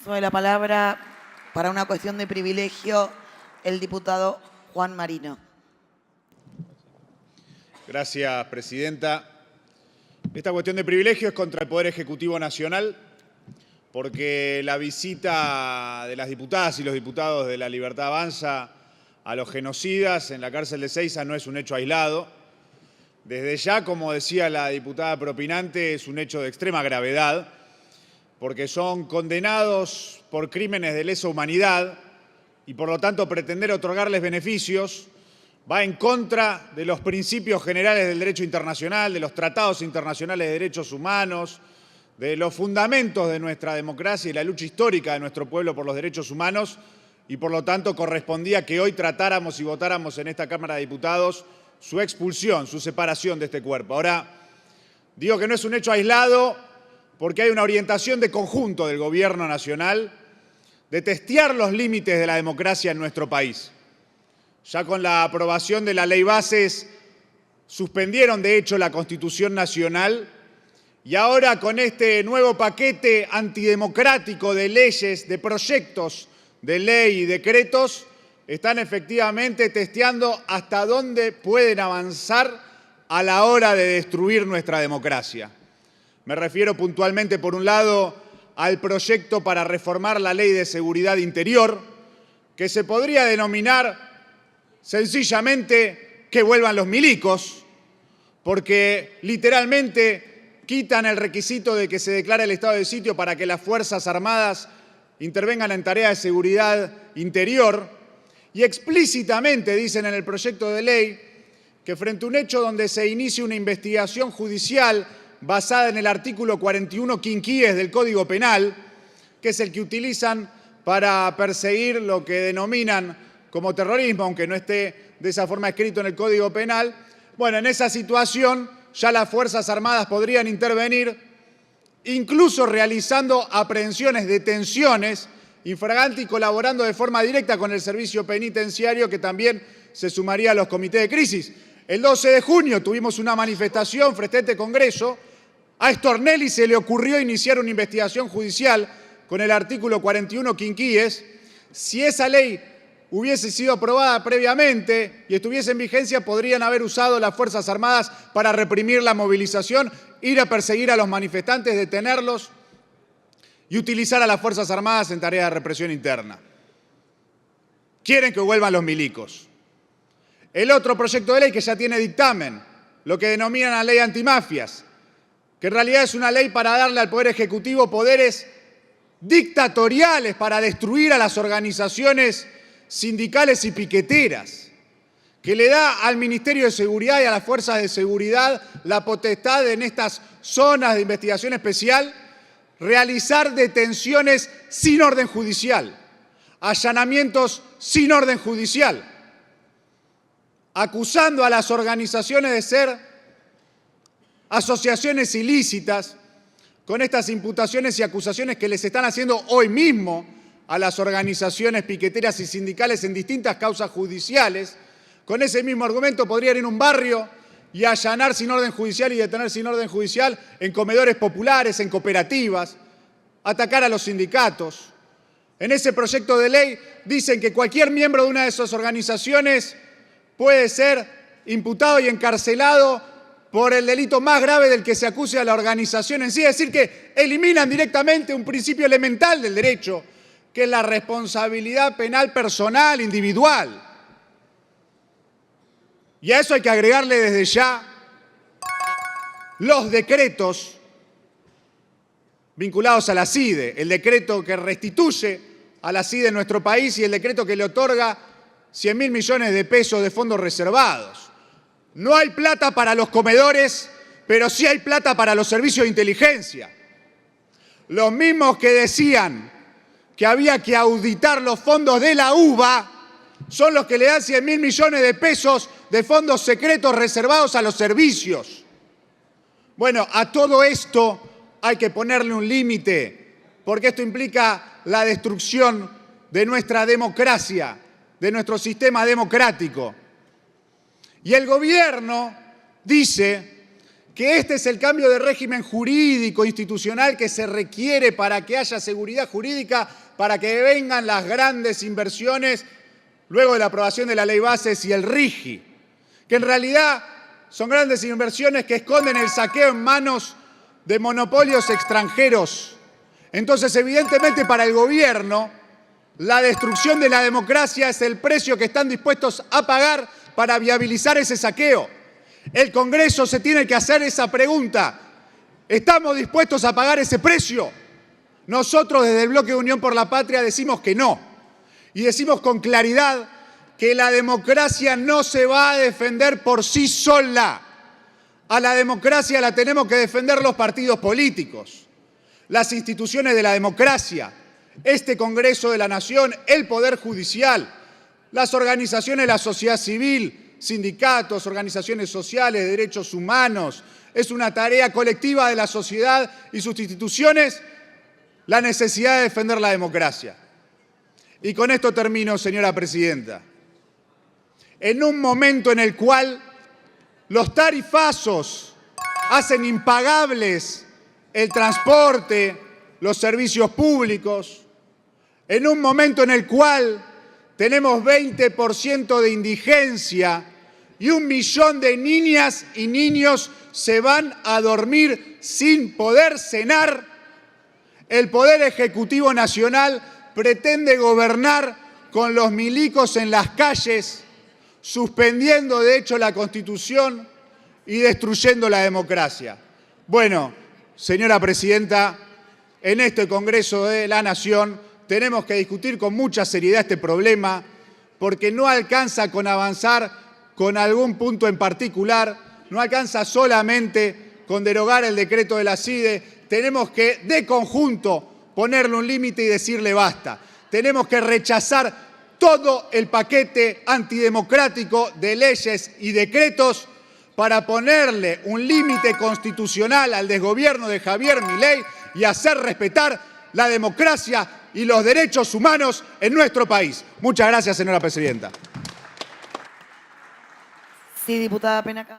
uso de la palabra para una cuestión de privilegio el diputado Juan Marino. Gracias, presidenta. Esta cuestión de privilegio es contra el Poder Ejecutivo Nacional, porque la visita de las diputadas y los diputados de La Libertad Avanza a los genocidas en la cárcel de Ezeiza no es un hecho aislado. Desde ya, como decía la diputada propinante, es un hecho de extrema gravedad, porque son condenados por crímenes de lesa humanidad y, por lo tanto, pretender otorgarles beneficios va en contra de los principios generales del derecho internacional, de los tratados internacionales de derechos humanos, de los fundamentos de nuestra democracia y la lucha histórica de nuestro pueblo por los derechos humanos, y por lo tanto correspondía que hoy tratáramos y votáramos en esta Cámara de Diputados su expulsión, su separación de este cuerpo. Ahora, digo que no es un hecho aislado porque hay una orientación de conjunto del Gobierno Nacional de testear los límites de la democracia en nuestro país. Ya con la aprobación de la Ley Bases suspendieron de hecho la Constitución Nacional y ahora con este nuevo paquete antidemocrático de leyes, de proyectos de ley y decretos, están efectivamente testeando hasta dónde pueden avanzar a la hora de destruir nuestra democracia. Me refiero puntualmente, por un lado, al proyecto para reformar la Ley de Seguridad Interior, que se podría denominar sencillamente que vuelvan los milicos, porque literalmente quitan el requisito de que se declare el estado de sitio para que las Fuerzas Armadas intervengan en tareas de seguridad interior, y explícitamente dicen en el proyecto de ley que frente a un hecho donde se inicie una investigación judicial basada en el artículo 41 quinquíes del Código Penal, que es el que utilizan para perseguir lo que denominan como terrorismo, aunque no esté de esa forma escrito en el Código Penal, bueno, en esa situación ya las Fuerzas Armadas podrían intervenir, incluso realizando aprehensiones, detenciones, infraganti y colaborando de forma directa con el servicio penitenciario, que también se sumaría a los comités de crisis. El 12 de junio tuvimos una manifestación frente a este Congreso. A Stornelli se le ocurrió iniciar una investigación judicial con el artículo 41 quinquíes. Si esa ley hubiese sido aprobada previamente y estuviese en vigencia, podrían haber usado las Fuerzas Armadas para reprimir la movilización, ir a perseguir a los manifestantes, detenerlos y utilizar a las Fuerzas Armadas en tareas de represión interna. Quieren que vuelvan los milicos. El otro proyecto de ley que ya tiene dictamen, lo que denominan la ley antimafias, que en realidad es una ley para darle al Poder Ejecutivo poderes dictatoriales para destruir a las organizaciones sindicales y piqueteras, que le da al Ministerio de Seguridad y a las fuerzas de seguridad la potestad de, en estas zonas de investigación especial, realizar detenciones sin orden judicial, allanamientos sin orden judicial, acusando a las organizaciones de ser asociaciones ilícitas, con estas imputaciones y acusaciones que les están haciendo hoy mismo a las organizaciones piqueteras y sindicales en distintas causas judiciales. Con ese mismo argumento podrían ir a un barrio y allanar sin orden judicial y detener sin orden judicial en comedores populares, en cooperativas, atacar a los sindicatos. En ese proyecto de ley dicen que cualquier miembro de una de esas organizaciones puede ser imputado y encarcelado por el delito más grave del que se acuse a la organización en sí, es decir, que eliminan directamente un principio elemental del derecho, que es la responsabilidad penal personal, individual. Y a eso hay que agregarle desde ya los decretos vinculados a la CIDE, el decreto que restituye a la CIDE en nuestro país y el decreto que le otorga 100.000 millones de pesos de fondos reservados. No hay plata para los comedores, pero sí hay plata para los servicios de inteligencia. Los mismos que decían que había que auditar los fondos de la UBA son los que le dan 100.000 millones de pesos de fondos secretos reservados a los servicios. Bueno, a todo esto hay que ponerle un límite, porque esto implica la destrucción de nuestra democracia, de nuestro sistema democrático. Y el gobierno dice que este es el cambio de régimen jurídico institucional que se requiere para que haya seguridad jurídica, para que vengan las grandes inversiones luego de la aprobación de la Ley Bases y el RIGI, que en realidad son grandes inversiones que esconden el saqueo en manos de monopolios extranjeros. Entonces, evidentemente, para el gobierno, la destrucción de la democracia es el precio que están dispuestos a pagar para viabilizar ese saqueo. El Congreso se tiene que hacer esa pregunta. ¿Estamos dispuestos a pagar ese precio? Nosotros desde el Bloque de Unión por la Patria decimos que no. Y decimos con claridad que la democracia no se va a defender por sí sola. A la democracia la tenemos que defender los partidos políticos, las instituciones de la democracia, este Congreso de la Nación, el Poder Judicial, las organizaciones de la sociedad civil, sindicatos, organizaciones sociales, de derechos humanos. Es una tarea colectiva de la sociedad y sus instituciones la necesidad de defender la democracia. Y con esto termino, señora presidenta. En un momento en el cual los tarifazos hacen impagables el transporte, los servicios públicos, en un momento en el cual tenemos 20% de indigencia y 1 millón de niñas y niños se van a dormir sin poder cenar, el Poder Ejecutivo Nacional pretende gobernar con los milicos en las calles, suspendiendo de hecho la Constitución y destruyendo la democracia. Bueno, señora presidenta, en este Congreso de la Nación tenemos que discutir con mucha seriedad este problema, porque no alcanza con avanzar con algún punto en particular, no alcanza solamente con derogar el decreto de la CIDE, tenemos que de conjunto ponerle un límite y decirle basta. Tenemos que rechazar todo el paquete antidemocrático de leyes y decretos para ponerle un límite constitucional al desgobierno de Javier Milei y hacer respetar la democracia y los derechos humanos en nuestro país. Muchas gracias, señora presidenta. Sí, diputada Penaca.